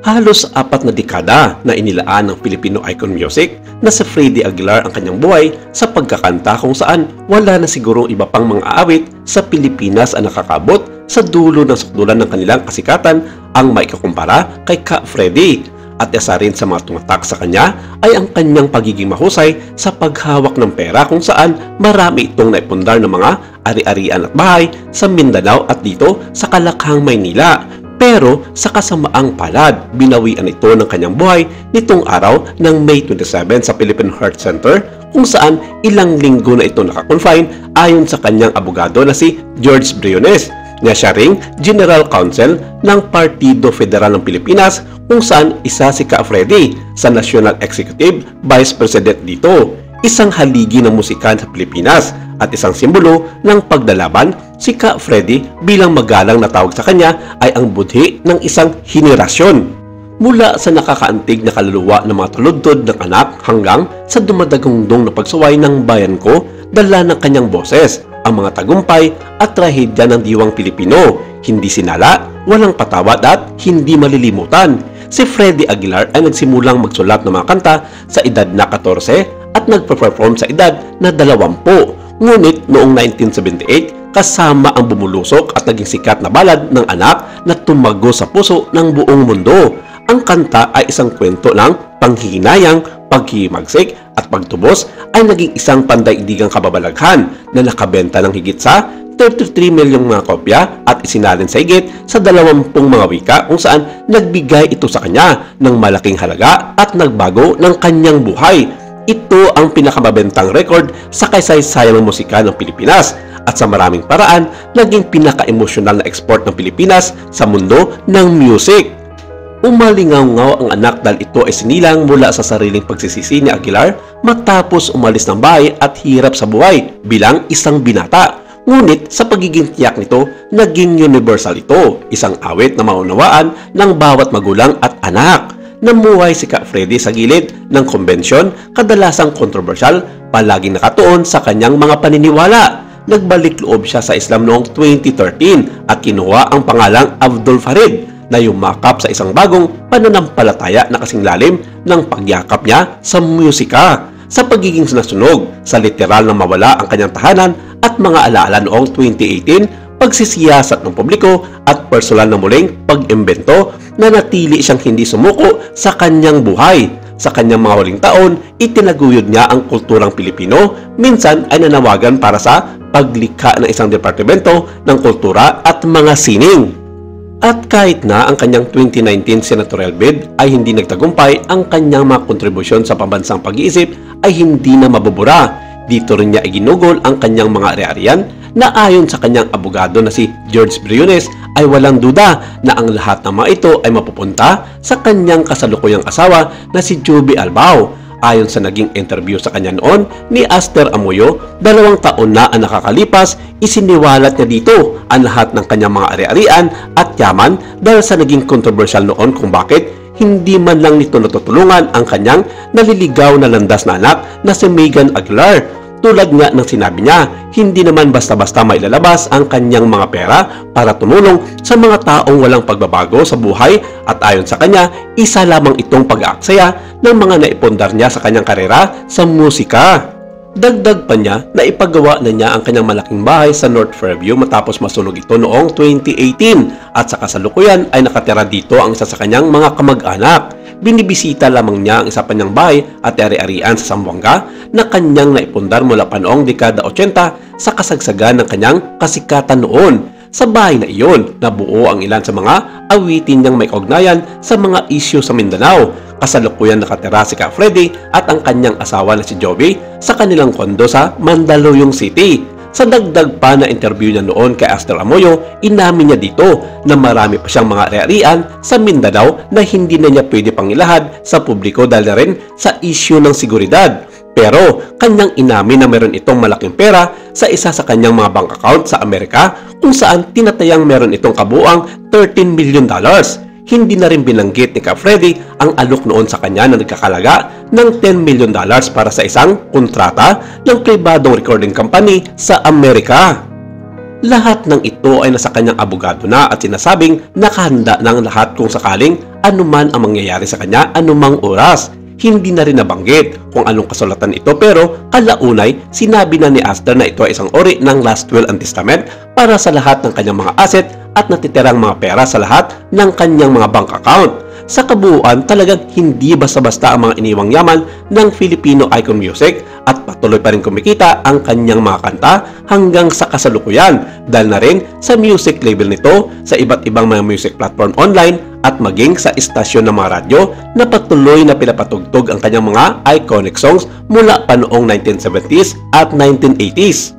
Halos 4 na dekada na inilaan ng Filipino icon music na si Freddy Aguilar ang kanyang buhay sa pagkakanta kung saan wala na siguro iba pang mga awit sa Pilipinas ang nakakabot sa dulo ng sukdulan ng kanilang kasikatan ang maikukumpara kay Ka Freddy. At isa rin sa mga tumatak sa kanya ay ang kanyang pagiging mahusay sa paghawak ng pera kung saan marami itong naipundar ng mga ari-arian at bahay sa Mindanao at dito sa Kalakhang, Maynila. Pero sa kasamaang palad, binawian ito ng kanyang buhay nitong araw ng May 27 sa Philippine Heart Center kung saan ilang linggo na ito nakakonfine ayon sa kanyang abogado na si George Briones na siya ring General Counsel ng Partido Federal ng Pilipinas kung saan isa si Ka Freddy sa National Executive Vice President dito. Isang haligi ng musika sa Pilipinas at isang simbolo ng pagdalaban, si Ka Freddy bilang magalang na tawag sa kanya ay ang budhi ng isang henerasyon. Mula sa nakakaantig na kaluluwa ng mga tuludtod ng anak hanggang sa dumadagundong na pagsuway ng bayan ko, dala ng kanyang boses ang mga tagumpay at trahedya ng diwang Pilipino. Hindi sinala, walang patawad at hindi malilimutan. Si Freddy Aguilar ay nagsimulang magsulat ng mga kanta sa edad na 14 at nagpa-perform sa edad na 20. Ngunit noong 1978, kasama ang bumulusok at naging sikat na balad ng anak na tumago sa puso ng buong mundo. Ang kanta ay isang kwento ng panghihinayang, paghihimagsik at pagtubos ay naging isang pandaigdigang kababalaghan na nakabenta ng higit sa 33 milyong mga kopya at isinalin sa higit sa 20 mga wika kung saan nagbigay ito sa kanya ng malaking halaga at nagbago ng kanyang buhay. Ito ang pinakamabentang record sa kaysaysayan ng musika ng Pilipinas at sa maraming paraan naging pinaka-emosyonal na export ng Pilipinas sa mundo ng music. Umalingaw-ngaw ang anak dahil ito ay sinilang mula sa sariling pagsisisi ni Aguilar matapos umalis ng bahay at hirap sa buhay bilang isang binata. Ngunit sa pagiging tiyak nito, naging universal ito, isang awit na maunawaan ng bawat magulang at anak. Namuhay si Ka Freddy sa gilid ng konbensyon, kadalasang kontrobersyal, palaging nakatuon sa kanyang mga paniniwala. Nagbalik loob siya sa Islam noong 2013 at kinuha ang pangalang Abdul Farid na yumakap sa isang bagong pananampalataya na kasing lalim ng pagyakap niya sa musika. Sa pagiging sinasunog, sa literal na mawala ang kanyang tahanan at mga alaala noong 2018, pagsisiyasat ng publiko at personal na muling pag-imbento na natili siyang hindi sumuko sa kanyang buhay. Sa kanyang mga huling taon, itinaguyod niya ang kulturang Pilipino, minsan ay nanawagan para sa paglikha ng isang departamento ng kultura at mga sining. At kahit na ang kanyang 2019 senatorial bid ay hindi nagtagumpay, ang kanyang mga kontribusyon sa pambansang pag-iisip ay hindi na mabubura. Dito rin niya iginugol ang kanyang mga ari-arian na ayon sa kanyang abogado na si George Briones ay walang duda na ang lahat ng mga ito ay mapupunta sa kanyang kasalukuyang asawa na si Joby Albao. Ayon sa naging interview sa kanya noon ni Aster Amoyo, 2 taon na ang nakakalipas, isiniwalat niya dito ang lahat ng kanyang mga ari-arian at yaman dahil sa naging controversial noon kung bakit hindi man lang nito natutulungan ang kanyang naliligaw na landas na anak na si Megan Aguilar. Tulad nga ng sinabi niya, hindi naman basta-basta mailalabas ang kanyang mga pera para tumulong sa mga taong walang pagbabago sa buhay at ayon sa kanya, isa lamang itong pag-aaksaya ng mga naipundar niya sa kanyang karera sa musika. Dagdag pa niya na ipagawa na niya ang kanyang malaking bahay sa North Fairview matapos masunog ito noong 2018 at sa kasalukuyan ay nakatira dito ang isa sa kanyang mga kamag-anak. Binibisita lamang niya ang isa pa niyang bahay at ari-arian sa Zamboanga na kanyang naipundar mula pa noong dekada 80 sa kasagsagan ng kanyang kasikatan noon. Sa bahay na iyon, nabuo ang ilan sa mga awitin niyang may kaugnayan sa mga isyu sa Mindanao. Kasalukuyan nakatira si Ka Freddy at ang kanyang asawa na si Joby sa kanilang kondo sa Mandaluyong City. Sa dagdag pa na interview niya noon kay Aster Amoyo, inamin niya dito na marami pa siyang mga ari-arian sa Mindanao na hindi na niya pwede pang ilahad sa publiko dahil na rin sa issue ng seguridad. Pero kanyang inamin na meron itong malaking pera sa isa sa kanyang mga bank account sa Amerika kung saan tinatayang meron itong kabuang $13 million. Hindi na rin binanggit ni Ka Freddy ang alok noon sa kanya na nagkakalaga ng $10 million para sa isang kontrata ng pribadong recording company sa Amerika. Lahat ng ito ay nasa kanyang abogado na at sinasabing nakahanda ng lahat kung sakaling anuman ang mangyayari sa kanya anumang oras. Hindi na rin nabanggit kung anong kasulatan ito pero kalaunay sinabi na ni Aster na ito ay isang ori ng last will and testament para sa lahat ng kanyang mga asset at natitirang mga pera sa lahat ng kanyang mga bank account. Sa kabuuan, talagang hindi basta-basta ang mga iniwang yaman ng Filipino icon music at patuloy pa rin kumikita ang kanyang mga kanta hanggang sa kasalukuyan dahil na rin sa music label nito sa iba't ibang mga music platform online at maging sa istasyon ng mga radyo na patuloy na pinapatugtog ang kanyang mga iconic songs mula pa noong 1970s at 1980s.